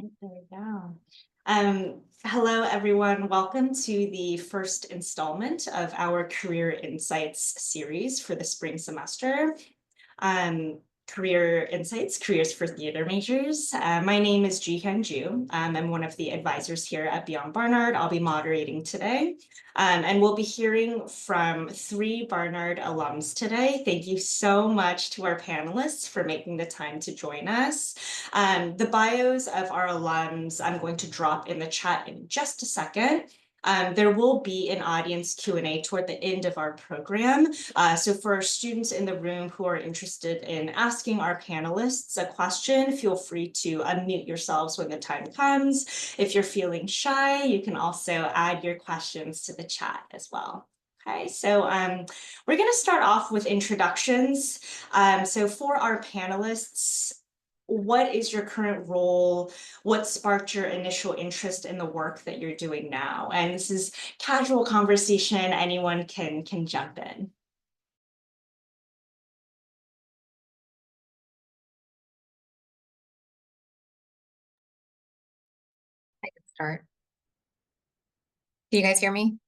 There we go. Hello, everyone. Welcome to the first installment of our Career Insights series for the spring semester. Career Insights, Careers for Theater Majors. My name is Jihyun Ju. I'm one of the advisors here at Beyond Barnard. I'll be moderating today. And we'll be hearing from 3 Barnard alums today. Thank you so much to our panelists for making the time to join us. The bios of our alums I'm going to drop in the chat in just a second. There will be an audience Q&A toward the end of our program. So for our students in the room who are interested in asking our panelists a question, feel free to unmute yourselves when the time comes. If you're feeling shy, you can also add your questions to the chat as well. Okay, so we're going to start off with introductions. So for our panelists, what is your current role? What sparked your initial interest in the work that you're doing now? And this is casual conversation. Anyone can jump in. I can start. Do you guys hear me?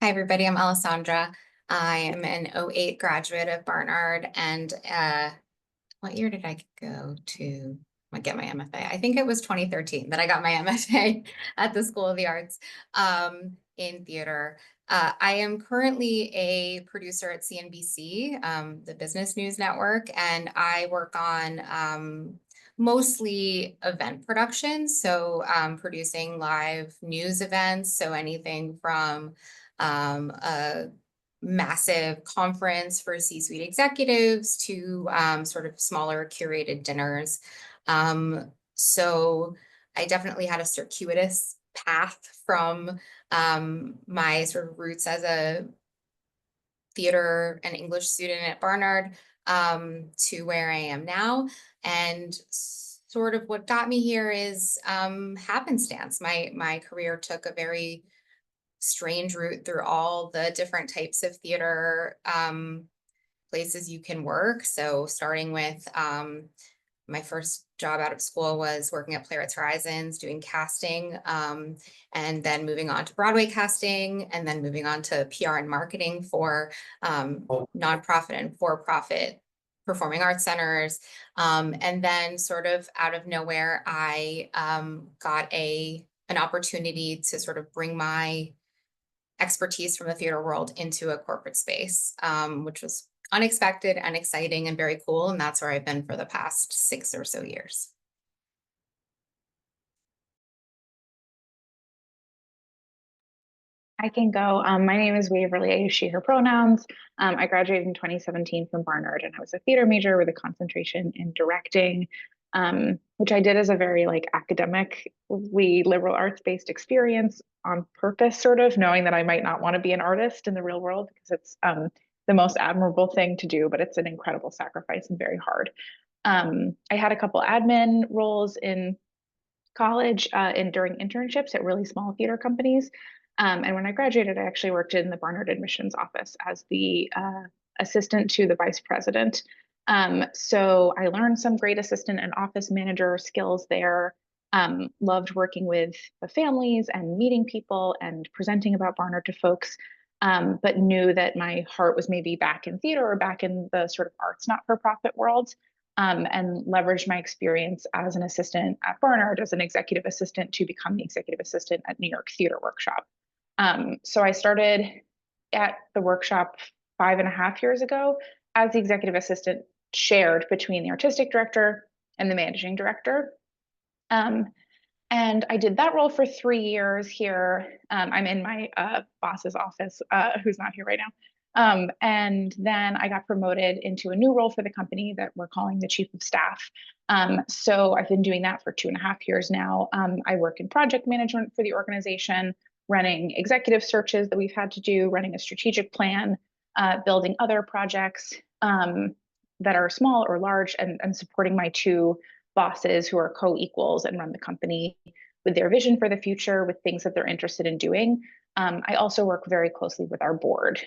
Hi, everybody. I'm Alessandra. I am an 08 graduate of Barnard. And what year did I go to get my MFA? I think it was 2013 that I got my MFA at the School of the Arts in theater. I am currently a producer at CNBC, the business news network, and I work on mostly event production. So producing live news events. So anything from a massive conference for C-suite executives to sort of smaller curated dinners. So I definitely had a circuitous path from my sort of roots as a theater and English student at Barnard to where I am now. And sort of what got me here is happenstance. My career took a very strange route through all the different types of theater places you can work. So starting with my first job out of school was working at Playwrights Horizons, doing casting, and then moving on to Broadway casting, and then moving on to PR and marketing for nonprofit and for-profit performing arts centers. And then sort of out of nowhere, I got an opportunity to sort of bring my expertise from the theater world into a corporate space, which was unexpected and exciting and very cool. And that's where I've been for the past 6 or so years. I can go. My name is Waverly. I use she, her pronouns. I graduated in 2017 from Barnard, and I was a theater major with a concentration in directing, which I did as a very academic, liberal arts-based experience on purpose, sort of knowing that I might not want to be an artist in the real world because it's the most admirable thing to do, but it's an incredible sacrifice and very hard. I had a couple admin roles in college and during internships at really small theater companies. And when I graduated, I actually worked in the Barnard admissions office as the assistant to the vice president. So I learned some great assistant and office manager skills there. Loved working with the families and meeting people and presenting about Barnard to folks, but knew that my heart was maybe back in theater or back in the sort of arts not-for-profit world. And leveraged my experience as an assistant at Barnard as an executive assistant to become the executive assistant at New York Theater Workshop. So I started at the workshop 5.5 years ago as the executive assistant shared between the artistic director and the managing director. And I did that role for 3 years here. I'm in my boss's office, who's not here right now. And then I got promoted into a new role for the company that we're calling the chief of staff. So I've been doing that for 2.5 years now. I work in project management for the organization, running executive searches that we've had to do, running a strategic plan, building other projects that are small or large, and supporting my 2 bosses who are co-equals and run the company with their vision for the future, with things that they're interested in doing. I also work very closely with our board.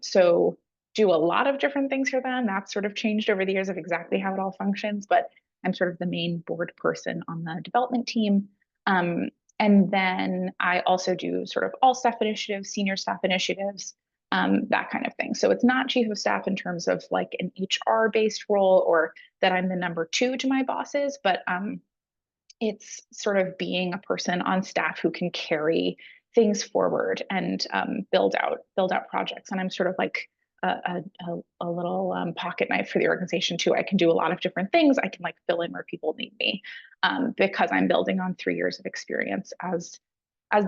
So do a lot of different things for them. That's sort of changed over the years of exactly how it all functions, but I'm sort of the main board person on the development team. And then I also do sort of all staff initiatives, senior staff initiatives, that kind of thing. So it's not chief of staff in terms of like an HR based role or that I'm the number two to my bosses, but it's sort of being a person on staff who can carry things forward and build out projects. And I'm sort of like a little pocket knife for the organization too. I can do a lot of different things. I can like fill in where people need me because I'm building on 3 years of experience as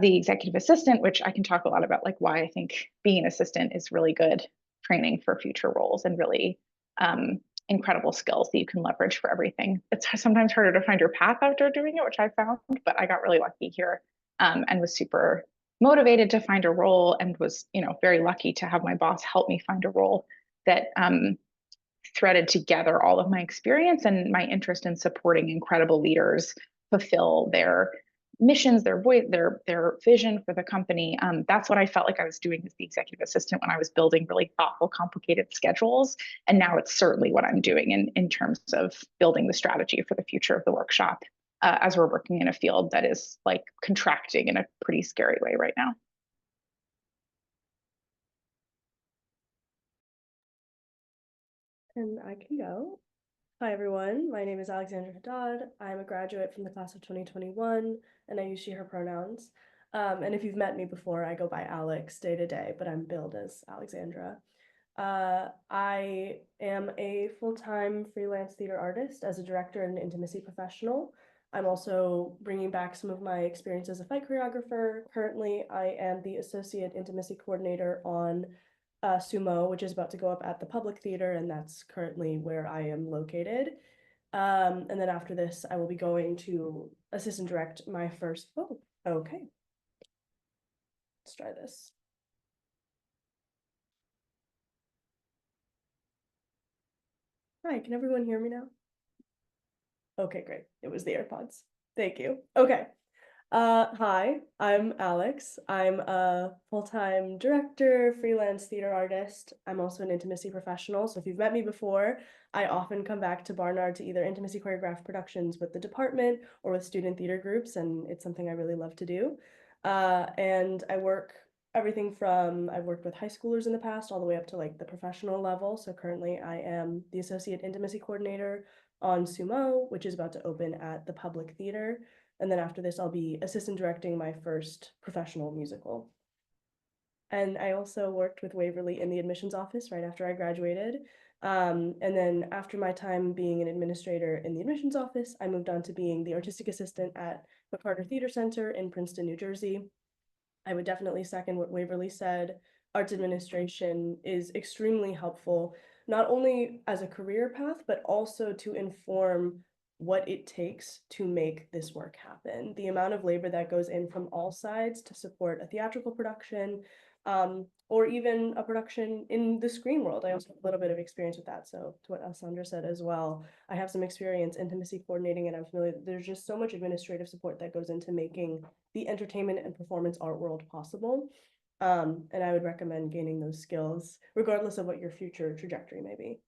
the executive assistant, which I can talk a lot about, like why I think being an assistant is really good training for future roles and really incredible skills that you can leverage for everything. It's sometimes harder to find your path after doing it, which I found, but I got really lucky here and was super motivated to find a role and was, very lucky to have my boss help me find a role that threaded together all of my experience and my interest in supporting incredible leaders fulfill their missions, their voice, their vision for the company. That's what I felt like I was doing as the executive assistant when I was building really thoughtful, complicated schedules. And now it's certainly what I'm doing in terms of building the strategy for the future of the workshop as we're working in a field that is like contracting in a pretty scary way right now. And I can go. Hi, everyone. My name is Alexandra Haddad. I'm a graduate from the class of 2021, and I use she, her pronouns. And if you've met me before, I go by Alex day to day, but I'm billed as Alexandra. I am a full-time freelance theater artist as a director and intimacy professional. I'm also bringing back some of my experience as a fight choreographer. Currently, I am the associate intimacy coordinator on Sumo, which is about to go up at the Public Theater, and that's currently where I am located. And then after this, I will be going to assistant direct my first. Oh, okay. Let's try this. Hi, can everyone hear me now? Okay, great. It was the AirPods. Thank you. Okay. Hi, I'm Alex. I'm a full-time director, freelance theater artist. I'm also an intimacy professional. So if you've met me before, I often come back to Barnard to either intimacy choreograph productions with the department or with student theater groups, and it's something I really love to do. And I work everything from, I've worked with high schoolers in the past all the way up to like the professional level. So currently I am the associate intimacy coordinator on Sumo, which is about to open at the Public Theater. And then after this, I'll be assistant directing my first professional musical. And I also worked with Waverly in the admissions office right after I graduated. And then after my time being an administrator in the admissions office, I moved on to being the artistic assistant at the Carter Theater Center in Princeton, New Jersey. I would definitely second what Waverly said. Arts administration is extremely helpful, not only as a career path, but also to inform what it takes to make this work happen. The amount of labor that goes in from all sides to support a theatrical production, or even a production in the screen world. I also have a little bit of experience with that. So to what Alessandra said as well, I have some experience intimacy coordinating, and I'm familiar. There's just so much administrative support that goes into making the entertainment and performance art world possible. And I would recommend gaining those skills, regardless of what your future trajectory may be.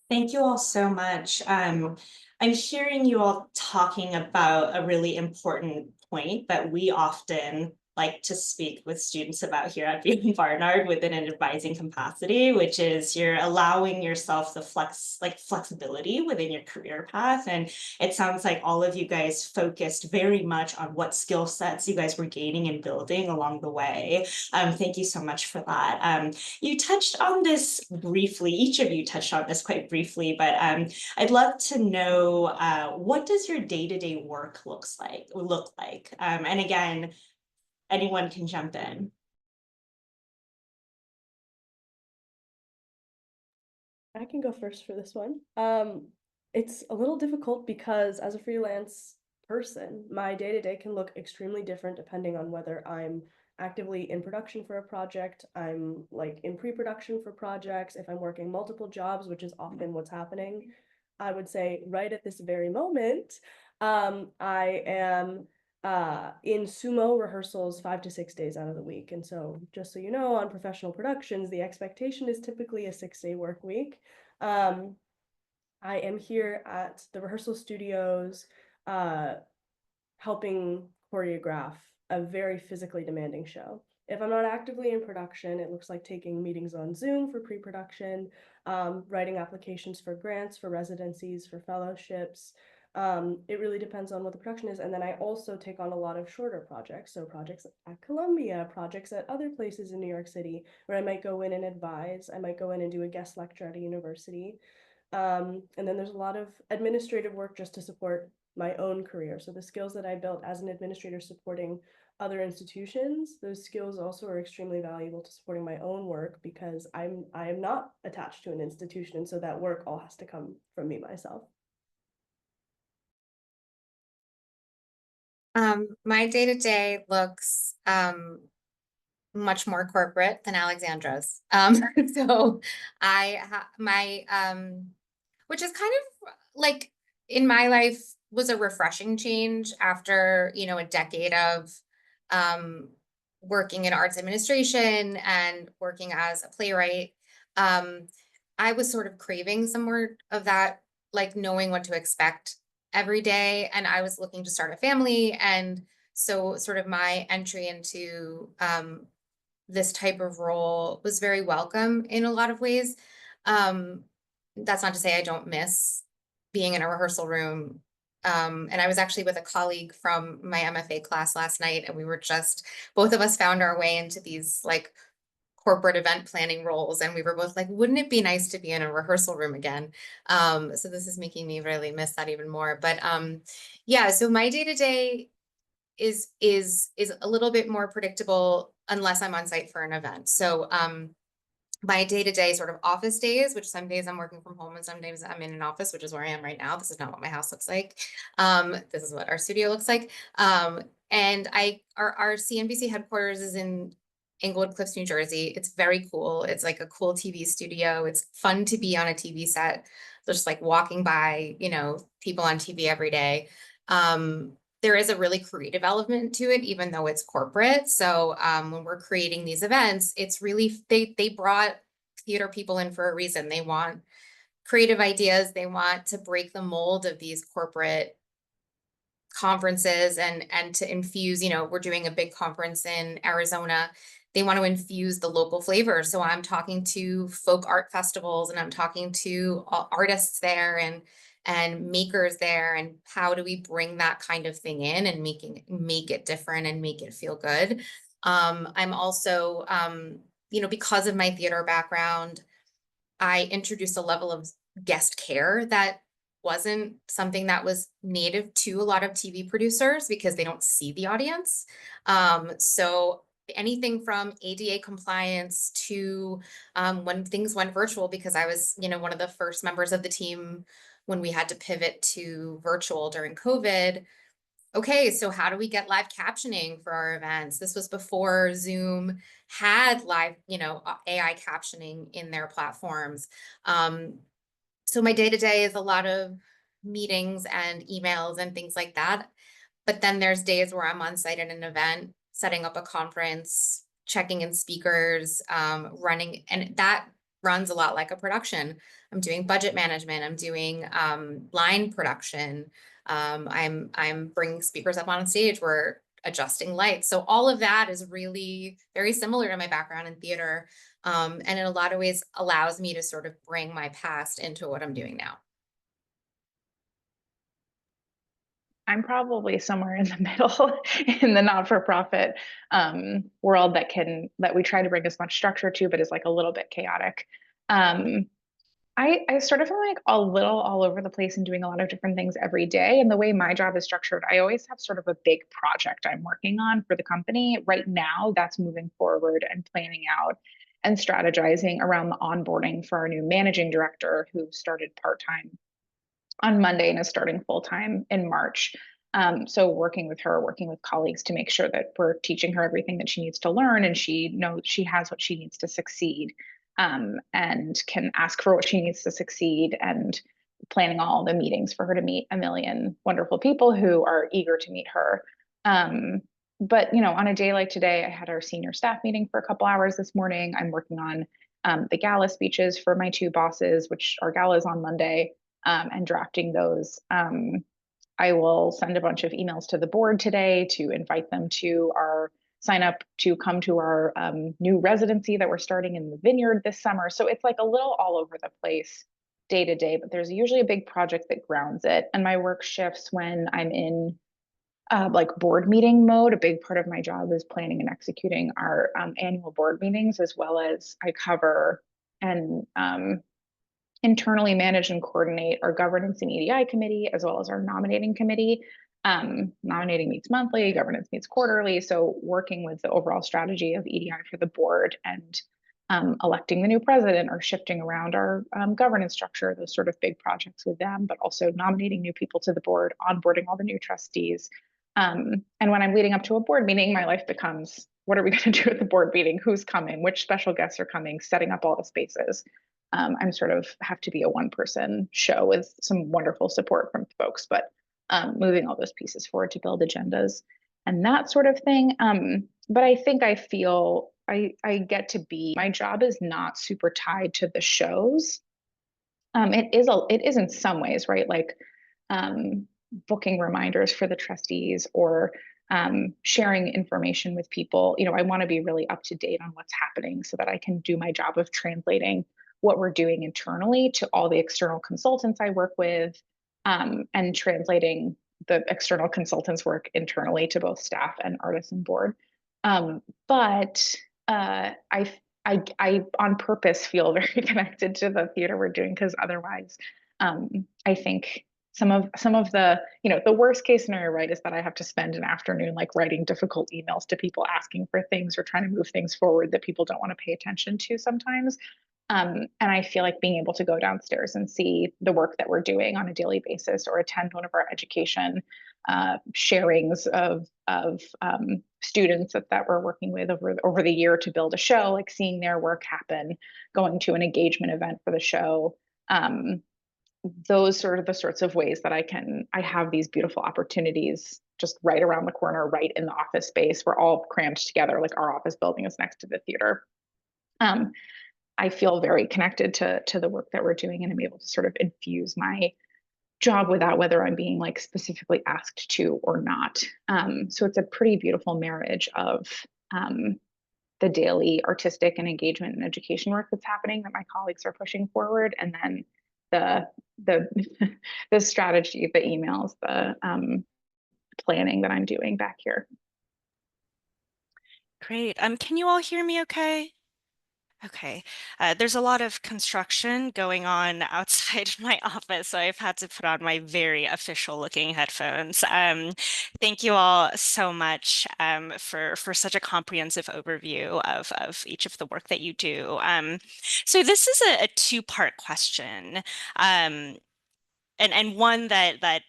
Thank you all so much. I'm hearing you all talking about a really important point that we often like to speak with students about here at BU Barnard within an advising capacity, which is you're allowing yourself the flexibility within your career path. And it sounds like all of you guys focused very much on what skill sets you guys were gaining and building along the way. Thank you so much for that. You touched on this briefly, each of you touched on this quite briefly, but I'd love to know what does your day-to-day work look like? And again, anyone can jump in. I can go first for this one. It's a little difficult because as a freelance person, my day-to-day can look extremely different depending on whether I'm actively in production for a project, I'm like in pre-production for projects, if I'm working multiple jobs, which is often what's happening. I would say right at this very moment, I am in sumo rehearsals 5 to 6 days out of the week. And so just so you know, on professional productions, the expectation is typically a 6-day work week. I am here at the rehearsal studios, helping choreograph a very physically demanding show. If I'm not actively in production, it looks like taking meetings on Zoom for pre-production, writing applications for grants, for residencies, for fellowships. It really depends on what the production is. And then I also take on a lot of shorter projects. So projects at Columbia, projects at other places in New York City, where I might go in and advise. I might go in and do a guest lecture at a university. And then there's a lot of administrative work just to support my own career. So the skills that I built as an administrator supporting other institutions, those skills also are extremely valuable to supporting my own work because I am not attached to an institution. And so that work all has to come from me myself. My day-to-day looks much more corporate than Alexandra's. So which is kind of like in my life was a refreshing change after, a decade of working in arts administration and working as a playwright. I was sort of craving some more of that, like knowing what to expect every day. And I was looking to start a family. And so sort of my entry into this type of role was very welcome in a lot of ways. That's not to say I don't miss being in a rehearsal room. And I was actually with a colleague from my MFA class last night, and we were both of us found our way into these like corporate event planning roles. And we were both like, wouldn't it be nice to be in a rehearsal room again? So this is making me really miss that even more. But yeah, so my day-to-day is a little bit more predictable unless I'm on site for an event. So my day-to-day sort of office days, which some days I'm working from home and some days I'm in an office, which is where I am right now. This is not what my house looks like. This is what our studio looks like. And our CNBC headquarters is in Englewood Cliffs, New Jersey. It's very cool. It's like a cool TV studio. It's fun to be on a TV set. Just like walking by, people on TV every day. There is a really creative element to it, even though it's corporate. So when we're creating these events, it's really, they brought theater people in for a reason. They want creative ideas. They want to break the mold of these corporate conferences and to infuse, we're doing a big conference in Arizona. They want to infuse the local flavor. So I'm talking to folk art festivals and I'm talking to artists there and makers there, and how do we bring that kind of thing in and make it different and make it feel good. I'm also, because of my theater background, I introduced a level of guest care that wasn't something that was native to a lot of TV producers because they don't see the audience. So anything from ADA compliance to when things went virtual, because I was, one of the first members of the team when we had to pivot to virtual during COVID. Okay, so how do we get live captioning for our events? This was before Zoom had live, AI captioning in their platforms. So my day-to-day is a lot of meetings and emails and things like that. But then there's days where I'm on site at an event, setting up a conference, checking in speakers, running, and that runs a lot like a production. I'm doing budget management. I'm doing line production. I'm bringing speakers up on stage. We're adjusting lights. So all of that is really very similar to my background in theater. And in a lot of ways allows me to sort of bring my past into what I'm doing now. I'm probably somewhere in the middle in the not-for-profit world that we try to bring as much structure to, but is like a little bit chaotic. I sort of feel like a little all over the place and doing a lot of different things every day. And the way my job is structured, I always have sort of a big project I'm working on for the company. Right now, that's moving forward and planning out and strategizing around the onboarding for our new managing director who started part-time on Monday and is starting full-time in March. So working with her, working with colleagues to make sure that we're teaching her everything that she needs to learn and she knows she has what she needs to succeed, and can ask for what she needs to succeed, and planning all the meetings for her to meet a million wonderful people who are eager to meet her. But on a day like today, I had our senior staff meeting for a couple hours this morning. I'm working on the gala speeches for my two bosses, which our gala is on Monday. and drafting those. I will send a bunch of emails to the board today to invite them to sign up to come to our new residency that we're starting in the vineyard this summer. So it's like a little all over the place day to day, but there's usually a big project that grounds it. And my work shifts when I'm in like board meeting mode. A big part of my job is planning and executing our annual board meetings, as well as I cover and internally manage and coordinate our governance and EDI committee, as well as our nominating committee. Nominating meets monthly, governance meets quarterly. So working with the overall strategy of EDI for the board and electing the new president or shifting around our governance structure, those sort of big projects with them, but also nominating new people to the board, onboarding all the new trustees. And when I'm leading up to a board meeting, my life becomes, what are we going to do at the board meeting? Who's coming? Which special guests are coming? Setting up all the spaces. I'm sort of have to be a one-person show with some wonderful support from folks, but moving all those pieces forward to build agendas and that sort of thing. But I think I feel I get to be, my job is not super tied to the shows. It is in some ways, right? Like booking reminders for the trustees or sharing information with people. You know, I want to be really up to date on what's happening so that I can do my job of translating what we're doing internally to all the external consultants I work with, and translating the external consultants' work internally to both staff and artisan board. But I on purpose feel very connected to the theater we're doing, because otherwise, I think some of the, you know, the worst case scenario, right, is that I have to spend an afternoon like writing difficult emails to people asking for things or trying to move things forward that people don't want to pay attention to sometimes. And I feel like being able to go downstairs and see the work that we're doing on a daily basis, or attend one of our education sharings of students that we're working with over the year to build a show, like seeing their work happen, going to an engagement event for the show. Those sort of the sorts of ways that I have these beautiful opportunities just right around the corner, right in the office space. We're all crammed together, like our office building is next to the theater. I feel very connected to the work that we're doing, and I'm able to sort of infuse my job without whether I'm being like specifically asked to or not. So it's a pretty beautiful marriage of the daily artistic and engagement and education work that's happening that my colleagues are pushing forward, and then the the strategy, the emails, the planning that I'm doing back here. Great. Can you all hear me okay? Okay. There's a lot of construction going on outside my office, so I've had to put on my very official looking headphones. Thank you all so much for such a comprehensive overview of each of the work that you do. So this is a two-part question, and one that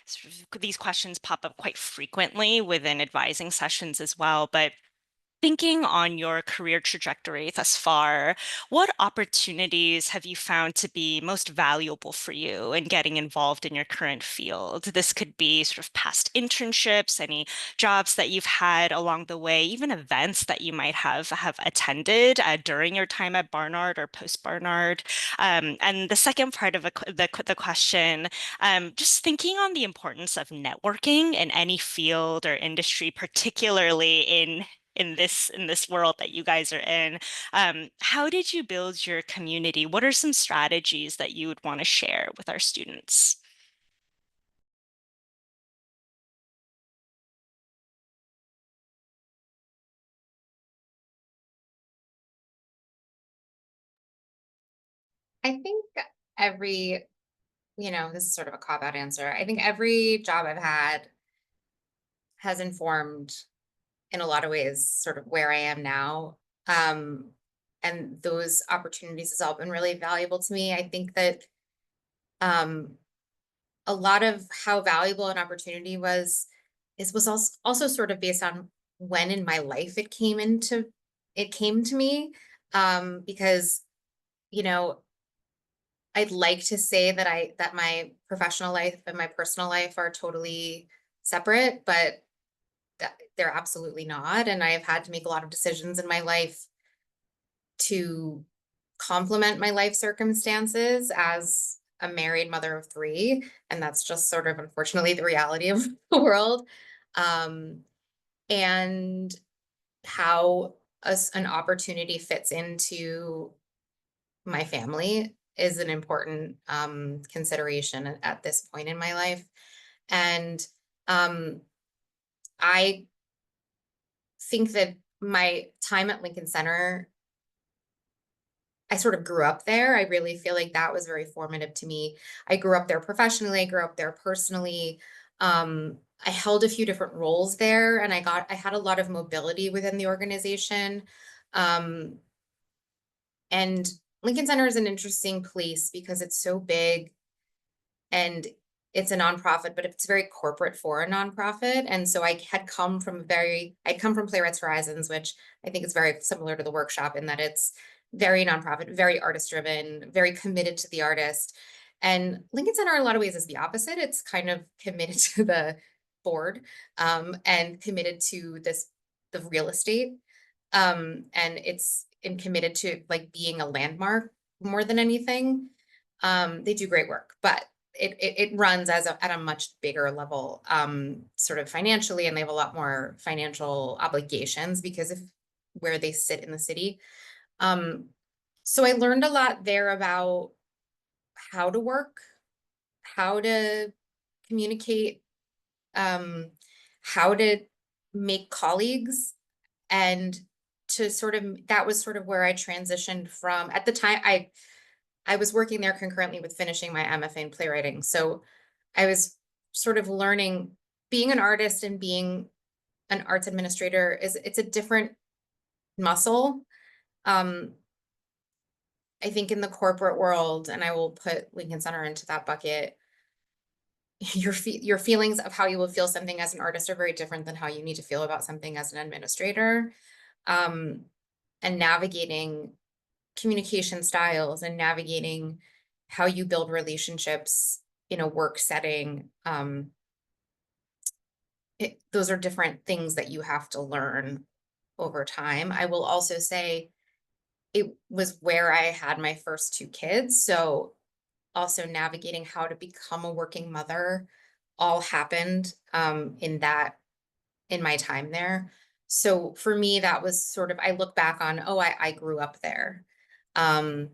sort of these questions pop up quite frequently within advising sessions as well, but thinking on your career trajectory thus far, what opportunities have you found to be most valuable for you in getting involved in your current field? This could be sort of past internships, any jobs that you've had along the way, even events that you might have attended during your time at Barnard or post Barnard. And the second part of the question, just thinking on the importance of networking in any field or industry, particularly in this world that you guys are in. How did you build your community? What are some strategies that you would want to share with our students? I think every, this is sort of a cop-out answer. I think every job I've had has informed in a lot of ways sort of where I am now. And those opportunities has all been really valuable to me. I think that a lot of how valuable an opportunity was also sort of based on when in my life it came to me. Because, I'd like to say that my professional life and my personal life are totally separate, but they're absolutely not. And I have had to make a lot of decisions in my life to complement my life circumstances as a married mother of 3, and that's just sort of unfortunately the reality of the world. And how an opportunity fits into my family is an important consideration at this point in my life. And I think that my time at Lincoln Center, I sort of grew up there. I really feel like that was very formative to me. I grew up there professionally, I grew up there personally. I held a few different roles there, and I had a lot of mobility within the organization. And Lincoln Center is an interesting place because it's so big and it's a nonprofit, but it's very corporate for a nonprofit. And so I come from Playwrights Horizons, which I think is very similar to the workshop in that it's very nonprofit, very artist driven, very committed to the artist. And Lincoln Center in a lot of ways is the opposite. It's kind of committed to the board and committed to the real estate. And it's committed to like being a landmark more than anything. They do great work, but it runs at a much bigger level, sort of financially, and they have a lot more financial obligations because of where they sit in the city. So I learned a lot there about how to work, how to communicate, how to make colleagues, and that was sort of where I transitioned from. At the time, I was working there concurrently with finishing my MFA in playwriting. So I was sort of learning, being an artist and being an arts administrator it's a different muscle. I think in the corporate world, and I will put Lincoln Center into that bucket, your feelings of how you will feel something as an artist are very different than how you need to feel about something as an administrator. And navigating communication styles and navigating how you build relationships in a work setting. Those are different things that you have to learn over time. I will also say it was where I had my first 2 kids. So also navigating how to become a working mother all happened in my time there. So for me, that was sort of, I look back on, I grew up there. And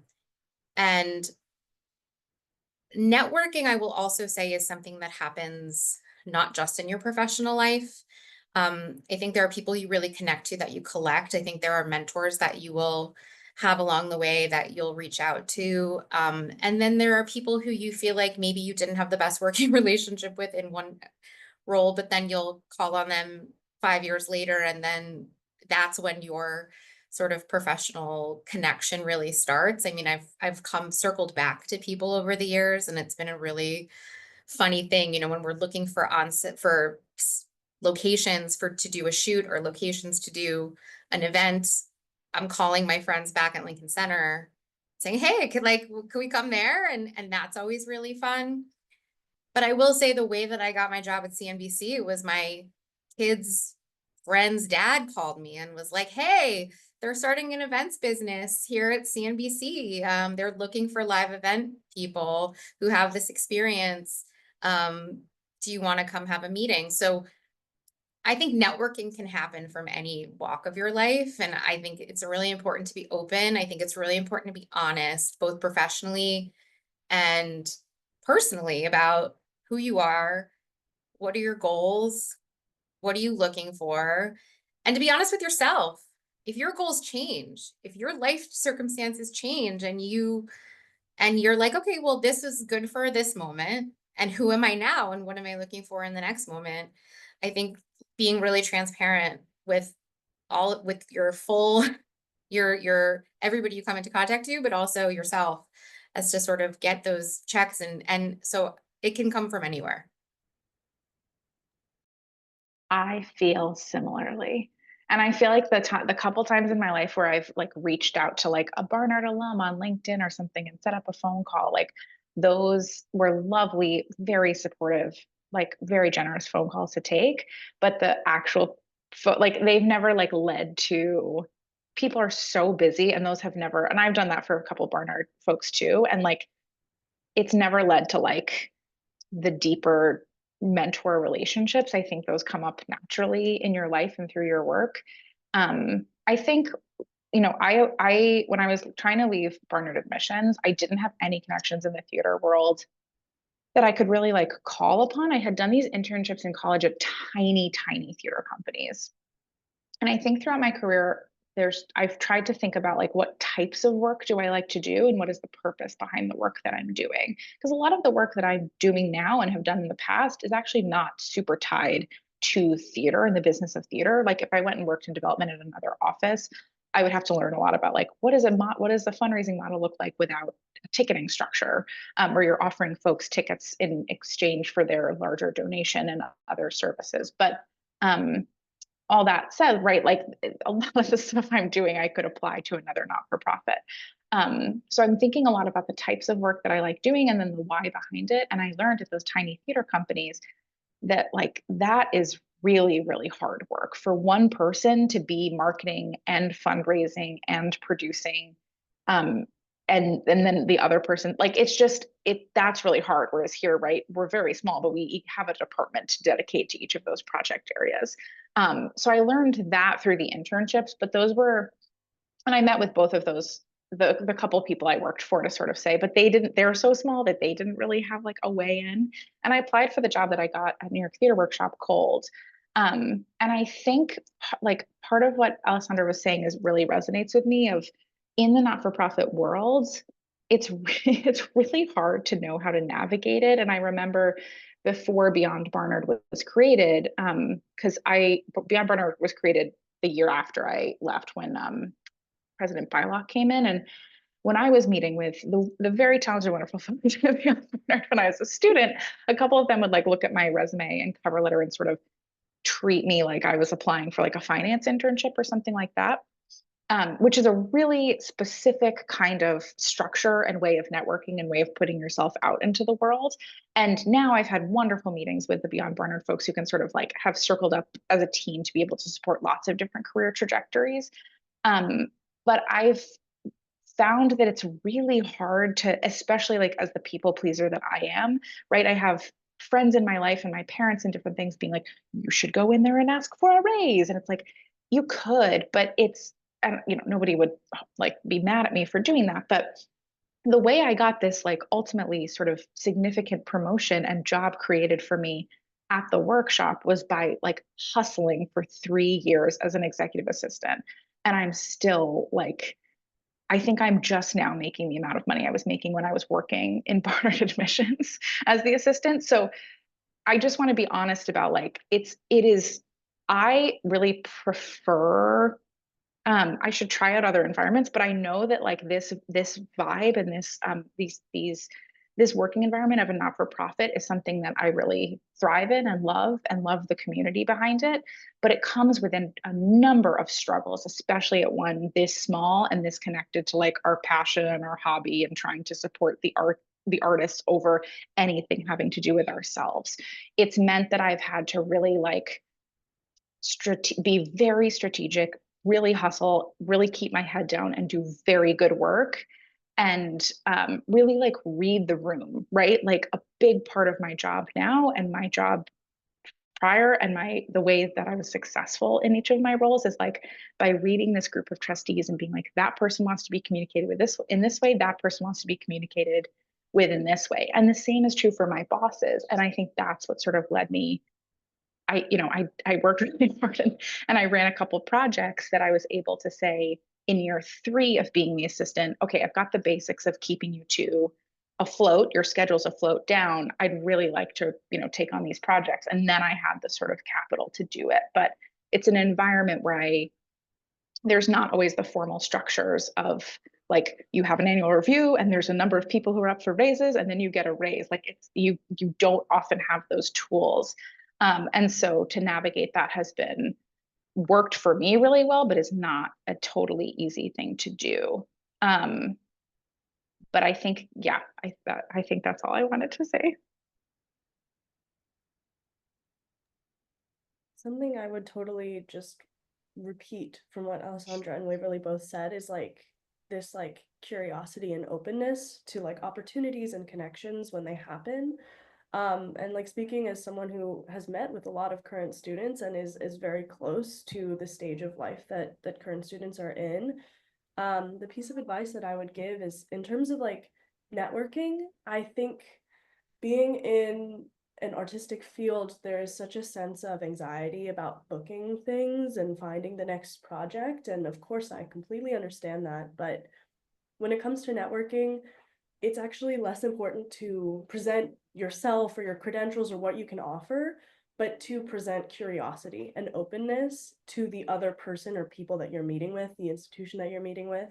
networking, I will also say, is something that happens not just in your professional life. I think there are people you really connect to that you collect. I think there are mentors that you will have along the way that you'll reach out to. And then there are people who you feel like maybe you didn't have the best working relationship with in one role, but then you'll call on them 5 years later, and then that's when your sort of professional connection really starts. I mean, I've circled back to people over the years, and it's been a really funny thing, when we're looking for locations to do a shoot or locations to do an event, I'm calling my friends back at Lincoln Center saying, hey, could we come there? And that's always really fun. But I will say the way that I got my job at CNBC was my kids' friend's dad called me and was like, hey, they're starting an events business here at CNBC. They're looking for live event people who have this experience. Do you want to come have a meeting? So I think networking can happen from any walk of your life. And I think it's really important to be open. I think it's really important to be honest, both professionally and personally, about who you are, what are your goals, what are you looking for, and to be honest with yourself. If your goals change, if your life circumstances change, and you're like, okay, well, this is good for this moment, and who am I now, and what am I looking for in the next moment? I think being really transparent with your full, your everybody you come into contact to, but also yourself, as to sort of get those checks, and so it can come from anywhere. I feel similarly. And I feel like the couple times in my life where I've like reached out to like a Barnard alum on LinkedIn or something and set up a phone call, like those were lovely, very supportive, like very generous phone calls to take. But the actual, like they've never like led to, people are so busy, and those have never, and I've done that for a couple Barnard folks too. And like it's never led to like the deeper mentor relationships. I think those come up naturally in your life and through your work. I think, I when I was trying to leave Barnard Admissions, I didn't have any connections in the theater world that I could really like call upon. I had done these internships in college at tiny, tiny theater companies. And I think throughout my career, I've tried to think about like what types of work do I like to do and what is the purpose behind the work that I'm doing? Because a lot of the work that I'm doing now and have done in the past is actually not super tied to theater and the business of theater. Like if I went and worked in development in another office, I would have to learn a lot about like what does the fundraising model look like without a ticketing structure, where you're offering folks tickets in exchange for their larger donation and other services. But all that said, right, like a lot of the stuff I'm doing, I could apply to another not-for-profit. So I'm thinking a lot about the types of work that I like doing and then the why behind it. And I learned at those tiny theater companies that like that is really, really hard work for one person to be marketing and fundraising and producing. And then the other person, like that's really hard. Whereas here, right, we're very small, but we have a department to dedicate to each of those project areas. So I learned that through the internships, but and I met with both of those, the couple of people I worked for to sort of say, but they're so small that they didn't really have like a way in. And I applied for the job that I got at New York Theater Workshop cold. And I think like part of what Alessandra was saying is really resonates with me of in the not-for-profit world, it's really hard to know how to navigate it. And I remember before Beyond Barnard was created, because Beyond Barnard was created the year after I left when President Bylock came in. And when I was meeting with the very talented, wonderful folks at Beyond Barnard when I was a student, a couple of them would like look at my resume and cover letter and sort of treat me like I was applying for like a finance internship or something like that. Which is a really specific kind of structure and way of networking and way of putting yourself out into the world. And now I've had wonderful meetings with the Beyond Barnard folks who can sort of like have circled up as a team to be able to support lots of different career trajectories. But I've found that it's really hard to, especially like as the people pleaser that I am, right? I have friends in my life and my parents and different things being like, you should go in there and ask for a raise. And it's like, you could, but and nobody would like be mad at me for doing that. But the way I got this like ultimately sort of significant promotion and job created for me at the workshop was by like hustling for 3 years as an executive assistant. And I'm still like, I think I'm just now making the amount of money I was making when I was working in Barnard Admissions as the assistant. So I just want to be honest about like, I really prefer, I should try out other environments, but I know that like this vibe and this working environment of a not-for-profit is something that I really thrive in and love the community behind it. But it comes within a number of struggles, especially at one this small and this connected to like our passion and our hobby and trying to support the artists over anything having to do with ourselves. It's meant that I've had to really like be very strategic, really hustle, really keep my head down and do very good work and really like read the room, right? Like a big part of my job now and my job prior and the way that I was successful in each of my roles is like by reading this group of trustees and being like, that person wants to be communicated with in this way, that person wants to be communicated with in this way. And the same is true for my bosses. And I think that's what sort of led me. I worked really hard and I ran a couple of projects that I was able to say in year 3 of being the assistant, okay, I've got the basics of keeping you to afloat, your schedule's afloat down. I'd really like to, take on these projects. And then I had the sort of capital to do it. But it's an environment where there's not always the formal structures of like you have an annual review and there's a number of people who are up for raises and then you get a raise. Like you don't often have those tools. And so to navigate that has been worked for me really well, but is not a totally easy thing to do. But I think, yeah, I think that's all I wanted to say. Something I would totally just repeat from what Alessandra and Waverly both said is like this like curiosity and openness to like opportunities and connections when they happen. And like speaking as someone who has met with a lot of current students and is very close to the stage of life that current students are in, the piece of advice that I would give is in terms of like networking, I think being in an artistic field, there is such a sense of anxiety about booking things and finding the next project. And of course, I completely understand that. But when it comes to networking, it's actually less important to present yourself or your credentials or what you can offer, but to present curiosity and openness to the other person or people that you're meeting with, the institution that you're meeting with.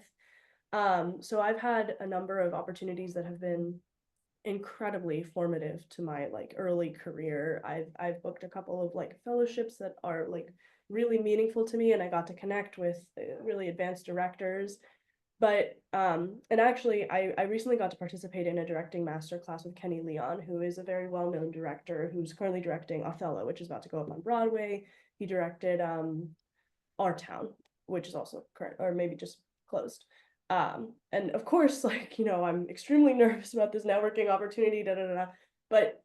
So I've had a number of opportunities that have been incredibly formative to my like early career. I've booked a couple of like fellowships that are like really meaningful to me, and I got to connect with really advanced directors. But and actually I recently got to participate in a directing masterclass with Kenny Leon, who is a very well-known director who's currently directing Othello, which is about to go up on Broadway. He directed Our Town, which is also current or maybe just closed. And of course, like, you know, I'm extremely nervous about this networking opportunity, but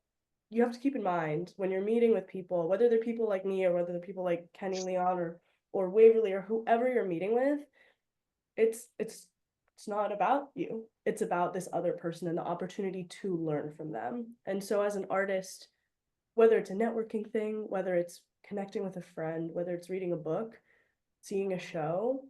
you have to keep in mind when you're meeting with people, whether they're people like me or whether they're people like Kenny Leon or Waverly or whoever you're meeting with, it's not about you. It's about this other person and the opportunity to learn from them. And so as an artist, whether it's a networking thing, whether it's connecting with a friend, whether it's reading a book, seeing a show,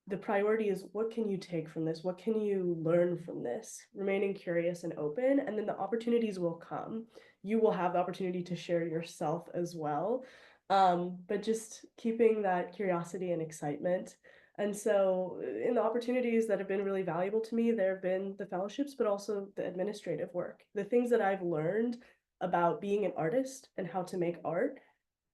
the priority is what can you take from this? What can you learn from this? Remaining curious and open, and then the opportunities will come. You will have the opportunity to share yourself as well. But just keeping that curiosity and excitement. And so in the opportunities that have been really valuable to me, there have been the fellowships, but also the administrative work. The things that I've learned about being an artist and how to make art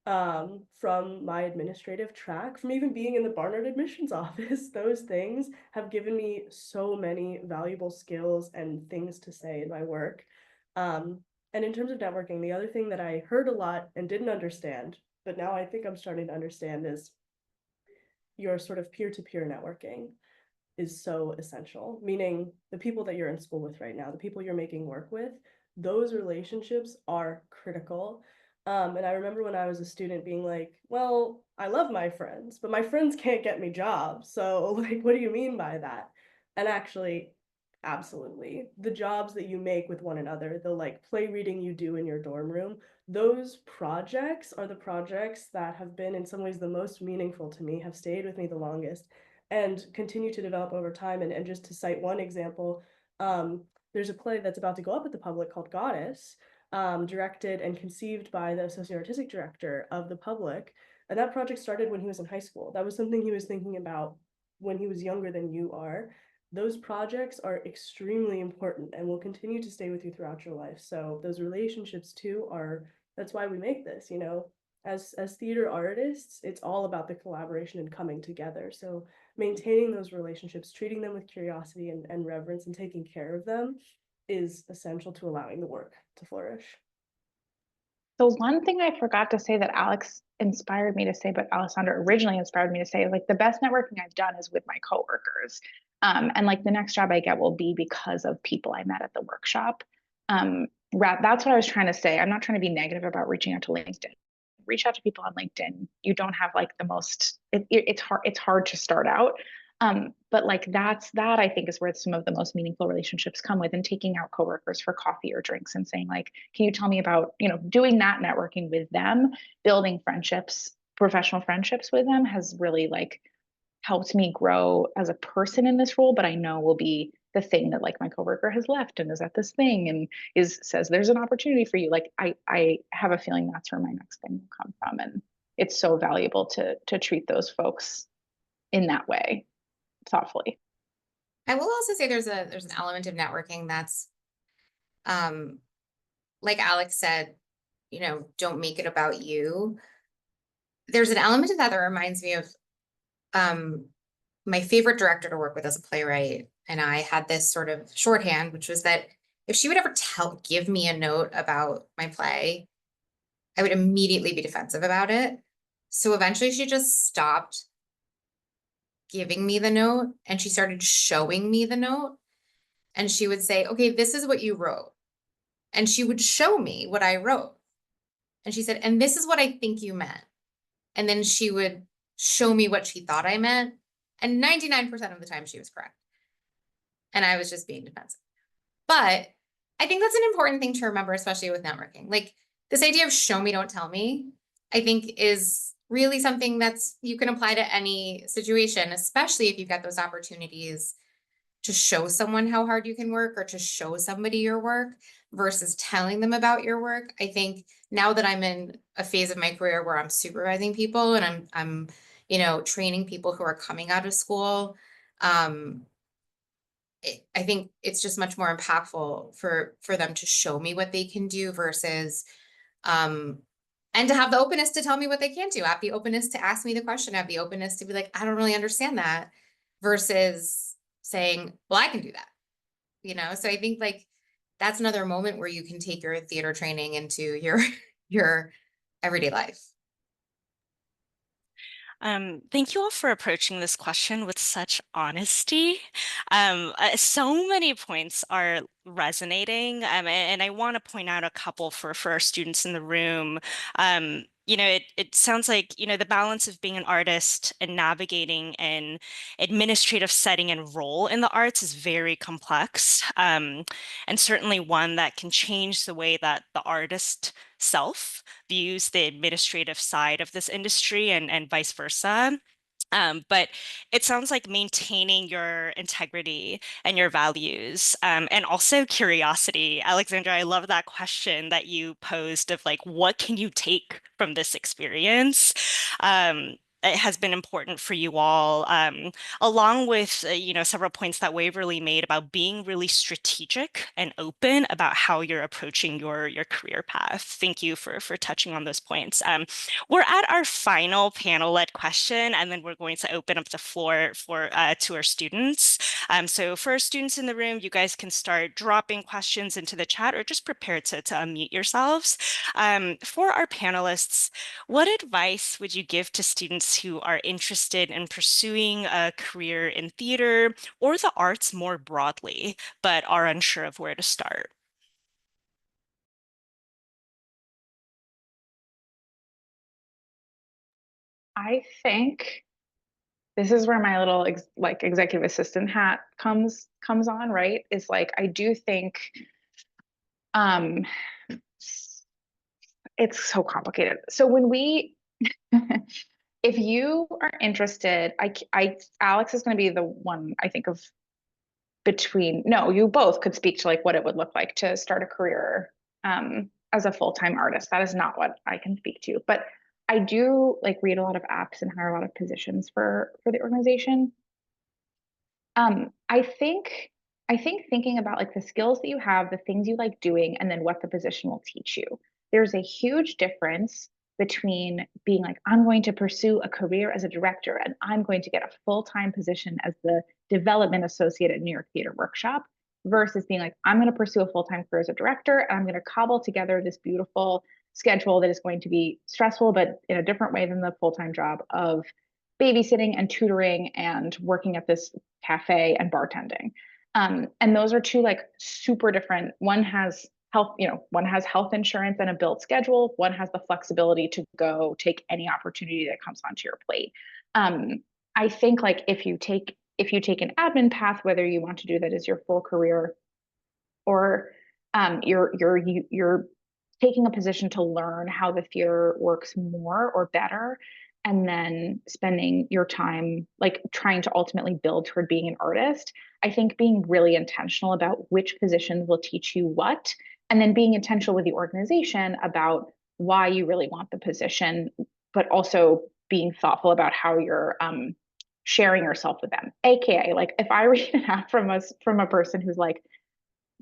from my administrative track, from even being in the Barnard admissions office. Those things have given me so many valuable skills and things to say in my work. And in terms of networking, the other thing that I heard a lot and didn't understand, but now I think I'm starting to understand, is your sort of peer-to-peer networking is so essential, meaning the people that you're in school with right now, the people you're making work with, those relationships are critical. And I remember when I was a student being like, well, I love my friends, but my friends can't get me jobs. So like, what do you mean by that? And actually, absolutely. The jobs that you make with one another, the like play reading you do in your dorm room, those projects are the projects that have been in some ways the most meaningful to me, have stayed with me the longest, and continue to develop over time. And just to cite one example, there's a play that's about to go up at the public called Goddess, directed and conceived by the associate artistic director of the public. And that project started when he was in high school. That was something he was thinking about when he was younger than you are. Those projects are extremely important and will continue to stay with you throughout your life. So those relationships too are, that's why we make this, you know, as theater artists, it's all about the collaboration and coming together. So maintaining those relationships, treating them with curiosity and reverence, and taking care of them is essential to allowing the work to flourish. So one thing I forgot to say that Alex inspired me to say, but Alessandra originally inspired me to say, like the best networking I've done is with my coworkers. And like the next job I get will be because of people I met at the workshop. That's what I was trying to say. I'm not trying to be negative about reaching out to LinkedIn. Reach out to people on LinkedIn. You don't have like the most, it's hard to start out. But like that I think is where some of the most meaningful relationships come with, and taking out coworkers for coffee or drinks and saying like, can you tell me about, you know, doing that networking with them, building friendships, professional friendships with them has really like helped me grow as a person in this role. But I know will be the thing that like my coworker has left and is at this thing and says there's an opportunity for you. Like I have a feeling that's where my next thing will come from. And it's so valuable to treat those folks in that way, thoughtfully. I will also say there's an element of networking that's, like Alex said, you know, don't make it about you. There's an element of that reminds me of my favorite director to work with as a playwright. And I had this sort of shorthand, which was that if she would ever give me a note about my play, I would immediately be defensive about it. So eventually she just stopped giving me the note and she started showing me the note. And she would say, okay, this is what you wrote. And she would show me what I wrote. And she said, and this is what I think you meant. And then she would show me what she thought I meant. And 99% of the time she was correct. And I was just being defensive. But I think that's an important thing to remember, especially with networking. Like this idea of show me, don't tell me, I think is really something that's you can apply to any situation, especially if you've got those opportunities to show someone how hard you can work or to show somebody your work versus telling them about your work. I think now that I'm in a phase of my career where I'm supervising people and I'm training people who are coming out of school, I think it's just much more impactful for them to show me what they can do versus and to have the openness to tell me what they can't do, have the openness to ask me the question, have the openness to be like, I don't really understand that, versus saying, well, I can do that. So I think like that's another moment where you can take your theater training into your everyday life. Thank you all for approaching this question with such honesty. So many points are resonating, and I want to point out a couple for our students in the room. It sounds like, the balance of being an artist and navigating an administrative setting and role in the arts is very complex, and certainly one that can change the way that the artist self views the administrative side of this industry and vice versa. But it sounds like maintaining your integrity and your values, and also curiosity. Alexandra, I love that question that you posed of like, what can you take from this experience? It has been important for you all, along with several points that Waverly made about being really strategic and open about how you're approaching your career path. Thank you for touching on those points. We're at our final panel-led question, and then we're going to open up the floor to our students. So for our students in the room, you guys can start dropping questions into the chat or just prepare to unmute yourselves. For our panelists, what advice would you give to students who are interested in pursuing a career in theater or the arts more broadly, but are unsure of where to start? I think this is where my little executive assistant hat comes on, right? Is like, I do think it's so complicated. So when we if you are interested, Alex is going to be the one I think of no, you both could speak to like what it would look like to start a career as a full-time artist. That is not what I can speak to, but I do like read a lot of apps and hire a lot of positions for the organization. I think thinking about like the skills that you have, the things you like doing, and then what the position will teach you. There's a huge difference between being like, I'm going to pursue a career as a director and I'm going to get a full-time position as the development associate at New York Theater Workshop, versus being like, I'm going to pursue a full-time career as a director and I'm going to cobble together this beautiful schedule that is going to be stressful, but in a different way than the full-time job of babysitting and tutoring and working at this cafe and bartending. And those are two like super different. One has health insurance and a built schedule. One has the flexibility to go take any opportunity that comes onto your plate. I think like if you take an admin path, whether you want to do that as your full career, or you're taking a position to learn how the theater works more or better, and then spending your time like trying to ultimately build toward being an artist. I think being really intentional about which positions will teach you what, and then being intentional with the organization about why you really want the position, but also being thoughtful about how you're sharing yourself with them. AKA, like if I read an app from a person who's like,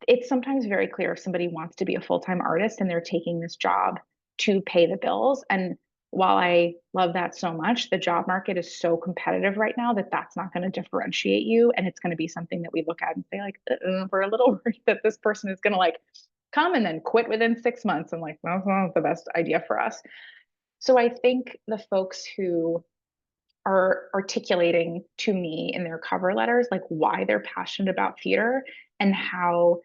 it's sometimes very clear if somebody wants to be a full-time artist and they're taking this job to pay the bills. And while I love that so much, the job market is so competitive right now that that's not going to differentiate you. And it's going to be something that we look at and say like, we're a little worried that this person is going to like come and then quit within 6 months. And like, that's not the best idea for us. So I think the folks who are articulating to me in their cover letters, like why they're passionate about theater and how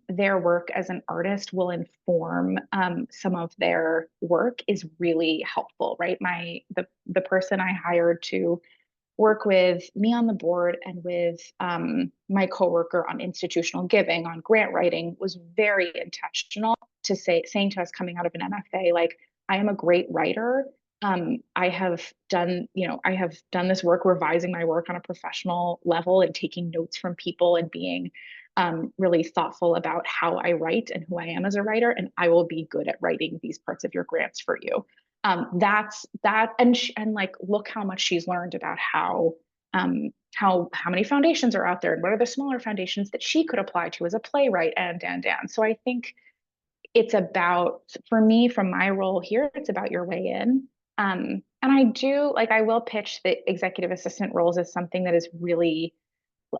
their work as an artist will inform some of their work is really helpful, right? The person I hired to work with me on the board and with my coworker on institutional giving, on grant writing, was very intentional to saying to us coming out of an MFA, like, I am a great writer. I have done this work, revising my work on a professional level and taking notes from people and being really thoughtful about how I write and who I am as a writer. And I will be good at writing these parts of your grants for you. That's that, and like, look how much she's learned about how many foundations are out there and what are the smaller foundations that she could apply to as a playwright, and. So I think it's about, for me, from my role here, it's about your way in. And I will pitch the executive assistant roles as something that is really,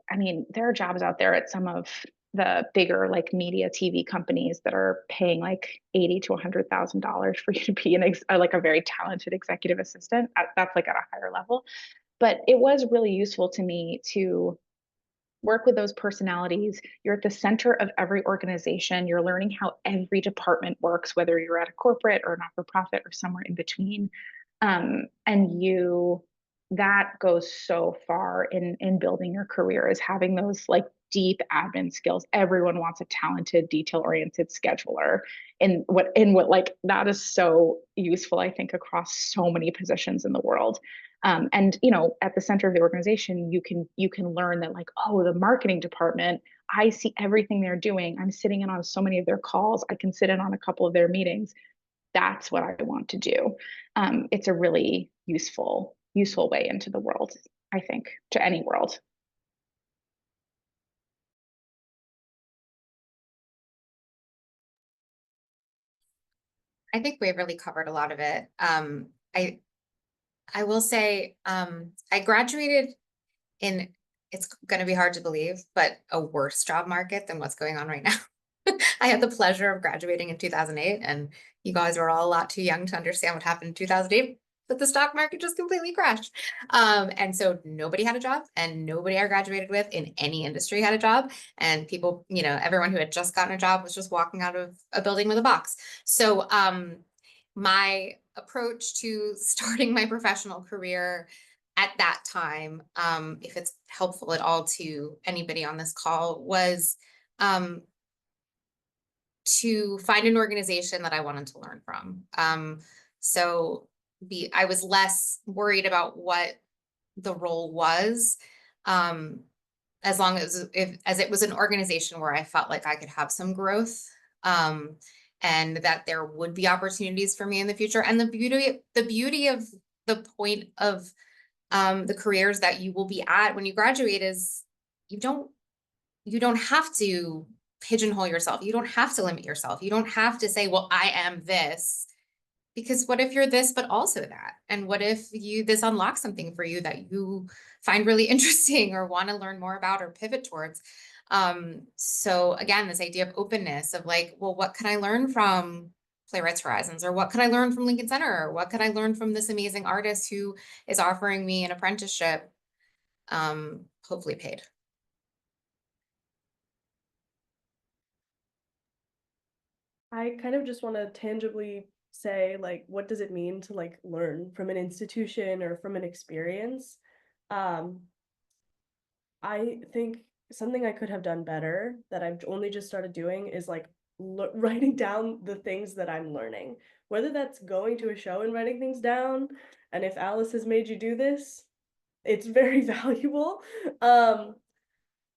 I mean, there are jobs out there at some of the bigger like media TV companies that are paying like $80,000 to $100,000 for you to be like a very talented executive assistant. That's like at a higher level. But it was really useful to me to work with those personalities. You're at the center of every organization. You're learning how every department works, whether you're at a corporate or not for profit or somewhere in between. And that goes so far in building your career, is having those like deep admin skills. Everyone wants a talented, detail-oriented scheduler. In what like, that is so useful, I think, across so many positions in the world. And at the center of the organization, you can learn that, like, oh, the marketing department, I see everything they're doing. I'm sitting in on so many of their calls. I can sit in on a couple of their meetings. That's what I want to do. It's a really useful way into the world, I think, to any world. I think Waverly covered a lot of it. I will say, I graduated in, it's going to be hard to believe, but a worse job market than what's going on right now. I had the pleasure of graduating in 2008, and you guys were all a lot too young to understand what happened in 2008, but the stock market just completely crashed. And so nobody had a job, and nobody I graduated with in any industry had a job. And people, everyone who had just gotten a job was just walking out of a building with a box. So my approach to starting my professional career at that time, if it's helpful at all to anybody on this call, was to find an organization that I wanted to learn from. I was less worried about what the role was, as long as it was an organization where I felt like I could have some growth, and that there would be opportunities for me in the future. And the beauty of the point of the careers that you will be at when you graduate is you don't have to pigeonhole yourself. You don't have to limit yourself. You don't have to say, well, I am this, because what if you're this, but also that? And what if this unlocks something for you that you find really interesting or want to learn more about or pivot towards? So again, this idea of openness, of like, well, what can I learn from Playwrights Horizons, or what could I learn from Lincoln Center, or what could I learn from this amazing artist who is offering me an apprenticeship, hopefully paid. I kind of just want to tangibly say, like, what does it mean to like learn from an institution or from an experience? I think something I could have done better that I've only just started doing is like writing down the things that I'm learning, whether that's going to a show and writing things down. And if Alice has made you do this, it's very valuable.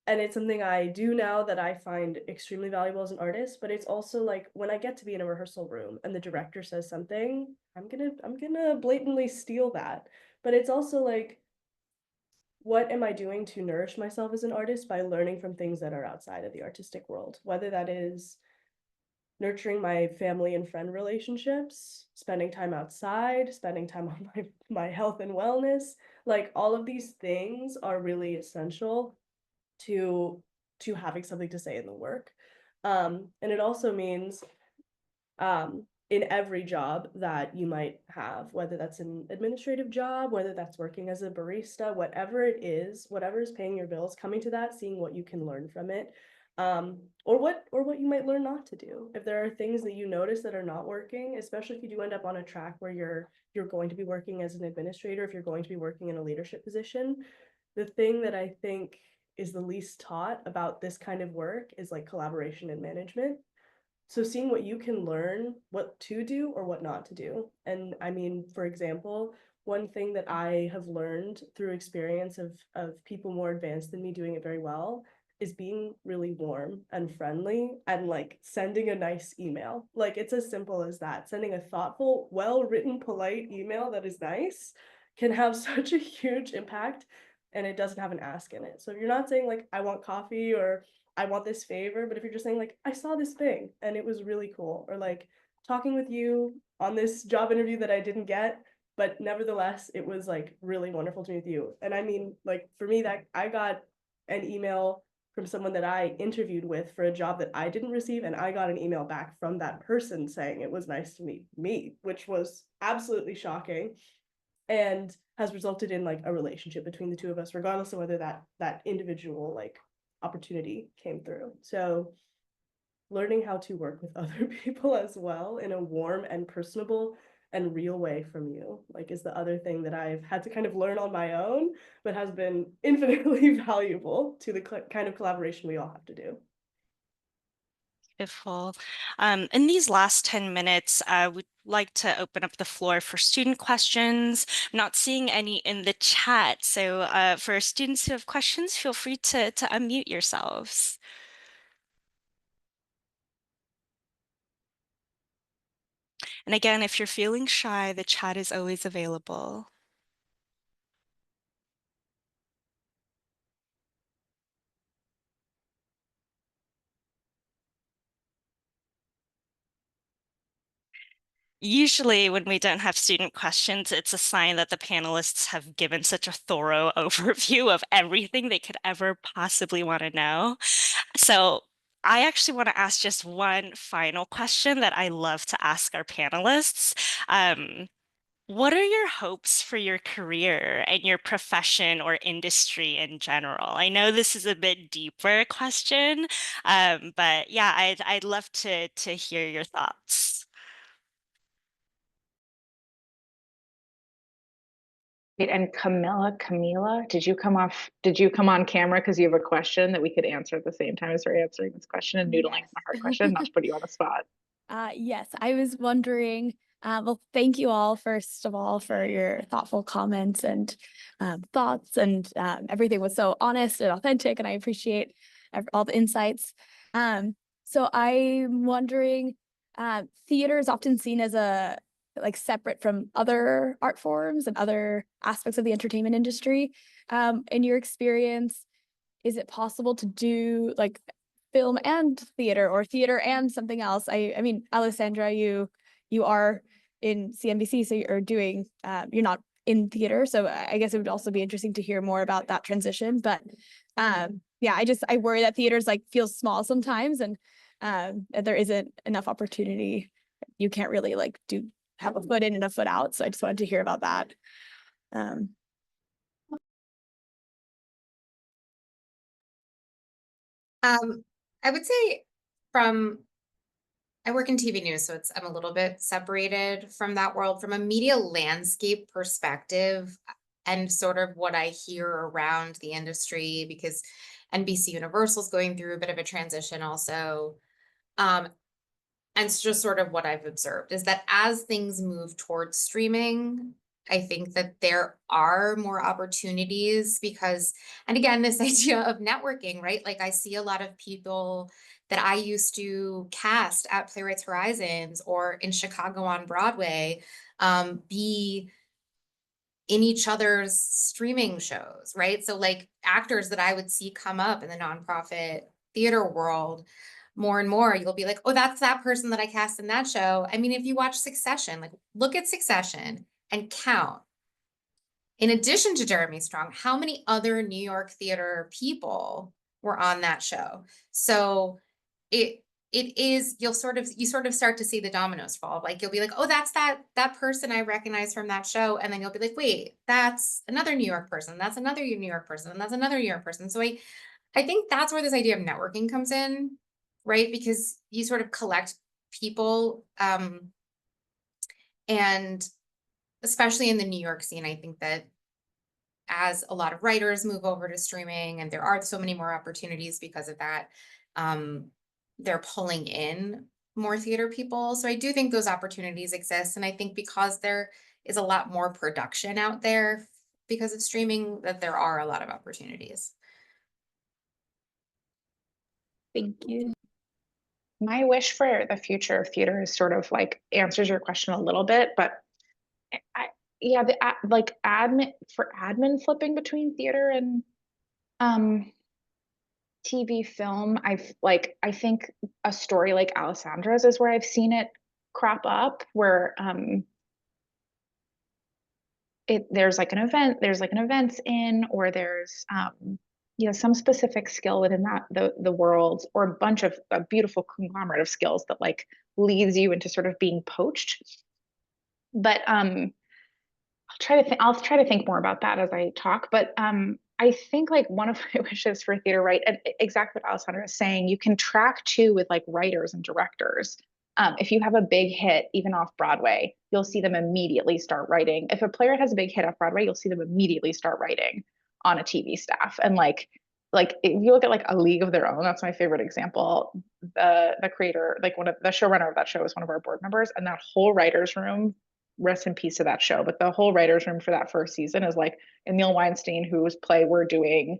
And it's something I do now that I find extremely valuable as an artist. But it's also like, when I get to be in a rehearsal room and the director says something, I'm gonna blatantly steal that. But it's also like, what am I doing to nourish myself as an artist by learning from things that are outside of the artistic world, whether that is nurturing my family and friend relationships, spending time outside, spending time on my health and wellness. Like, all of these things are really essential to having something to say in the work. And it also means in every job that you might have, whether that's an administrative job, whether that's working as a barista, whatever it is, whatever is paying your bills, coming to that, seeing what you can learn from it, or what you might learn not to do. If there are things that you notice that are not working, especially if you do end up on a track where you're going to be working as an administrator, if you're going to be working in a leadership position, the thing that I think is the least taught about this kind of work is like collaboration and management. So seeing what you can learn, what to do or what not to do. And I mean, for example, one thing that I have learned through experience of people more advanced than me doing it very well is being really warm and friendly and like sending a nice email. Like it's as simple as that. Sending a thoughtful, well-written, polite email that is nice can have such a huge impact, and it doesn't have an ask in it. So if you're not saying like, I want coffee or I want this favor, but if you're just saying like, I saw this thing and it was really cool, or like talking with you on this job interview that I didn't get, but nevertheless, it was like really wonderful to meet you. And I mean, like for me, that I got an email from someone that I interviewed with for a job that I didn't receive, and I got an email back from that person saying it was nice to meet me, which was absolutely shocking and has resulted in like a relationship between the two of us, regardless of whether that individual like opportunity came through. So learning how to work with other people as well in a warm and personable and real way from you, like, is the other thing that I've had to kind of learn on my own, but has been infinitely valuable to the kind of collaboration we all have to do. Beautiful. In these last 10 minutes, I would like to open up the floor for student questions. I'm not seeing any in the chat, so for students who have questions, feel free to unmute yourselves. And again, if you're feeling shy, the chat is always available. Usually when we don't have student questions, it's a sign that the panelists have given such a thorough overview of everything they could ever possibly want to know. So I actually want to ask just one final question that I love to ask our panelists. What are your hopes for your career and your profession or industry in general? I know this is a bit deeper question, but yeah, I'd love to hear your thoughts. And Camila, did you come on camera because you have a question that we could answer at the same time as we're answering this question and noodling on a hard question, not to put you on the spot? Yes, I was wondering, well, thank you all, first of all, for your thoughtful comments and thoughts, and everything was so honest and authentic, and I appreciate all the insights. So I'm wondering, theater is often seen as a separate from other art forms and other aspects of the entertainment industry. In your experience, is it possible to do like film and theater, or theater and something else? I mean, Alessandra, you are in CNBC, so you're doing, you're not in theater. So I guess it would also be interesting to hear more about that transition. But yeah, I worry that theaters like feels small sometimes, and there isn't enough opportunity. You can't really like have a foot in and a foot out. So I just wanted to hear about that. I would say I work in TV news, so I'm a little bit separated from that world. From a media landscape perspective, and sort of what I hear around the industry, because NBC Universal is going through a bit of a transition also. And it's just sort of what I've observed is that as things move towards streaming, I think that there are more opportunities because, and again, this idea of networking, right? Like I see a lot of people that I used to cast at Playwrights Horizons or in Chicago on Broadway, be in each other's streaming shows, right? So like actors that I would see come up in the nonprofit theater world, more and more, you'll be like, oh, that's that person that I cast in that show. I mean, if you watch Succession, like look at Succession and count, in addition to Jeremy Strong, how many other New York theater people were on that show? So you sort of start to see the dominoes fall. Like you'll be like, oh, that's that person I recognize from that show. And then you'll be like, wait, that's another New York person. That's another New York person. And that's another New York person. So I think that's where this idea of networking comes in, right? Because you sort of collect people, and especially in the New York scene, I think that as a lot of writers move over to streaming, and there are so many more opportunities because of that, they're pulling in more theater people. So I do think those opportunities exist. And I think because there is a lot more production out there because of streaming, that there are a lot of opportunities. Thank you. My wish for the future of theater is sort of like answers your question a little bit, but yeah, like admin flipping between theater and TV film, I think a story like Alessandra's is where I've seen it crop up, where there's like an events in, or there's some specific skill within that the world, or a beautiful conglomerate of skills that like leads you into sort of being poached. But I'll try to think more about that as I talk. But I think like one of my wishes for theater, right, and exactly what Alessandra is saying, you can track too with like writers and directors. If you have a big hit, even off Broadway, you'll see them immediately start writing. If a player has a big hit off Broadway, you'll see them immediately start writing on a TV staff. And like if you look at like A League of Their Own, that's my favorite example. The creator, like one of the showrunner of that show, is one of our board members, and that whole writers' room, rest in peace to that show, but the whole writers' room for that first season is like Emil Weinstein, whose play we're doing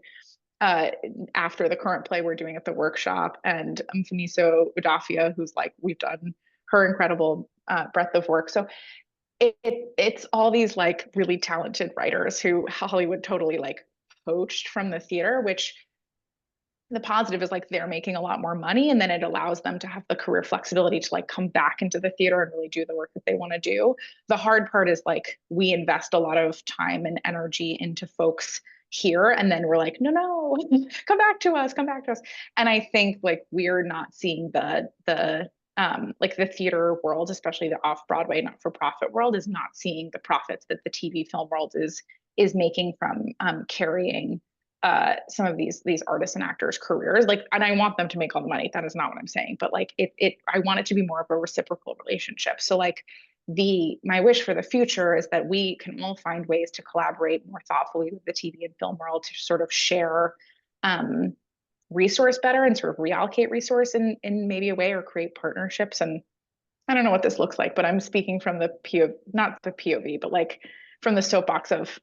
after the current play we're doing at the workshop, and Finiso Udafia, who's like, we've done her incredible breadth of work. So it's all these like really talented writers who Hollywood totally like poached from the theater, which the positive is like they're making a lot more money, and then it allows them to have the career flexibility to like come back into the theater and really do the work that they want to do. The hard part is like we invest a lot of time and energy into folks here, and then we're like, no, come back to us. And I think like we're not seeing the like the theater world, especially the off-Broadway not-for-profit world, is not seeing the profits that the TV film world is making from carrying some of these artists and actors' careers. Like, and I want them to make all the money. That is not what I'm saying. But like I want it to be more of a reciprocal relationship. So like my wish for the future is that we can all find ways to collaborate more thoughtfully with the TV and film world to sort of share resource better and sort of reallocate resource in maybe a way, or create partnerships. And I don't know what this looks like, but I'm speaking from the not the POV, but like from the soapbox of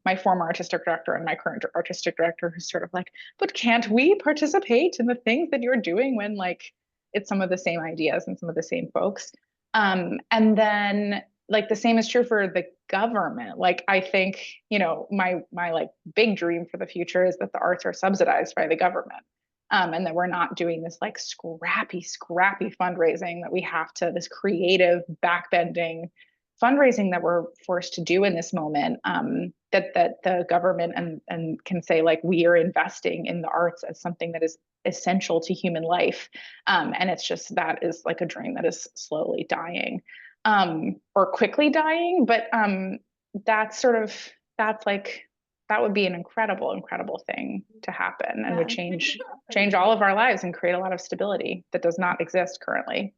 my former artistic director and my current artistic director, who's sort of like, but can't we participate in the things that you're doing when like it's some of the same ideas and some of the same folks? And then like the same is true for the government. Like I think, my like big dream for the future is that the arts are subsidized by the government. And that we're not doing this like scrappy fundraising that we have to, this creative backbending fundraising that we're forced to do in this moment, that the government and can say like, we are investing in the arts as something that is essential to human life. And it's just, that is like a dream that is slowly dying, or quickly dying. But that would be an incredible thing to happen, and would change all of our lives and create a lot of stability that does not exist currently.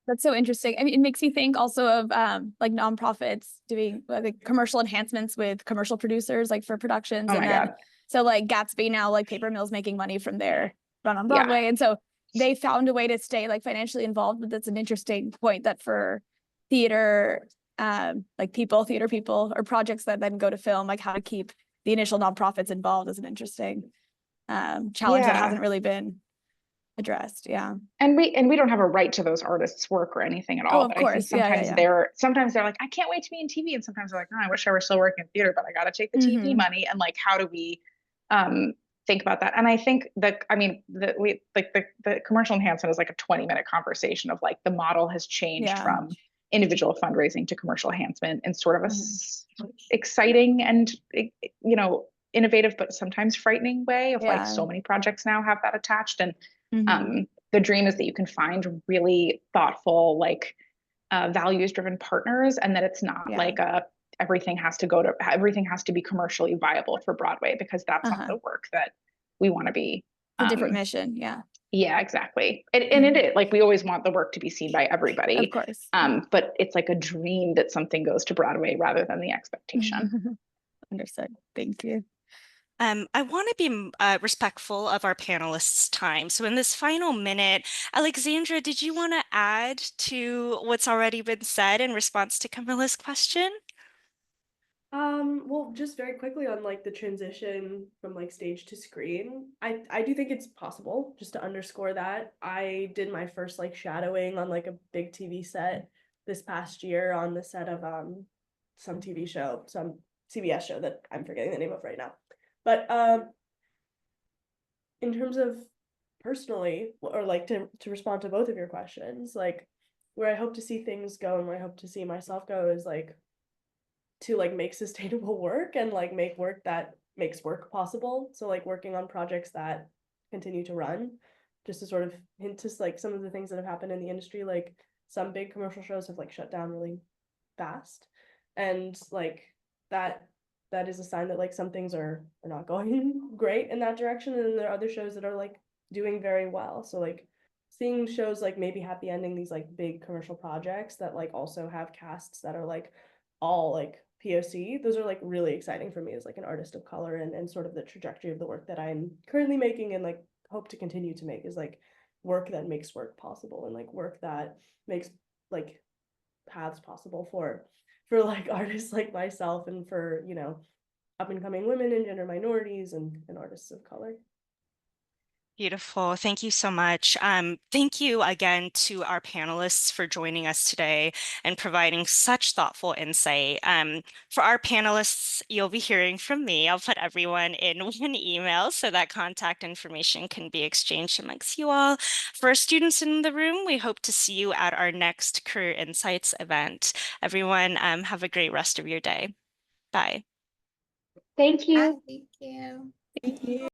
That's so interesting. I mean, it makes me think also of like nonprofits doing like commercial enhancements with commercial producers, like for productions. Oh my God. So like Gatsby now, like Paper Mill's making money from their run on Broadway. Yeah. And so they found a way to stay like financially involved. But that's an interesting point, that for theater, like theater people or projects that then go to film, like how to keep the initial nonprofits involved is an interesting challenge that hasn't really been addressed. Yeah. And we don't have a right to those artists' work or anything at all. Of course. Sometimes they're like, I can't wait to be in TV. And sometimes they're like, I wish I were still working in theater, but I got to take the TV money. And like, how do we think about that? And I think that, the commercial enhancement is like a 20-minute conversation of like, the model has changed from individual fundraising to commercial enhancement, and sort of a exciting and, innovative, but sometimes frightening way of like, so many projects now have that attached. And the dream is that you can find really thoughtful, like values-driven partners, and that it's not like everything has to be commercially viable for Broadway, because that's not the work that we want to be. A different mission, yeah. Yeah, exactly. And it is like, we always want the work to be seen by everybody. Of course. But it's like a dream that something goes to Broadway rather than the expectation. Understood. Thank you. I want to be respectful of our panelists' time. So in this final minute, Alexandra, did you want to add to what's already been said in response to Camilla's question? Well, just very quickly on like the transition from like stage to screen. I do think it's possible, just to underscore that. I did my first like shadowing on like a big TV set this past year on the set of some TV show, some CBS show that I'm forgetting the name of right now. But in terms of personally, or like to respond to both of your questions, like where I hope to see things go and where I hope to see myself go is like to like make sustainable work and like make work that makes work possible. So like working on projects that continue to run, just to sort of hint to like some of the things that have happened in the industry, like some big commercial shows have like shut down really fast, and like that is a sign that like some things are not going great in that direction, and then there are other shows that are like doing very well. So like seeing shows like maybe happy ending these like big commercial projects that like also have casts that are like all like POC, those are like really exciting for me as like an artist of color, and sort of the trajectory of the work that I'm currently making and like hope to continue to make is like work that makes work possible, and like work that makes like paths possible for like artists like myself, and for, you know, up and coming women and gender minorities and artists of color. Beautiful. Thank you so much. Thank you again to our panelists for joining us today and providing such thoughtful insight. For our panelists, you'll be hearing from me. I'll put everyone in one email so that contact information can be exchanged amongst you all. For our students in the room, we hope to see you at our next Career Insights event. Everyone, have a great rest of your day. Bye. Thank you. Thank you. Thank you.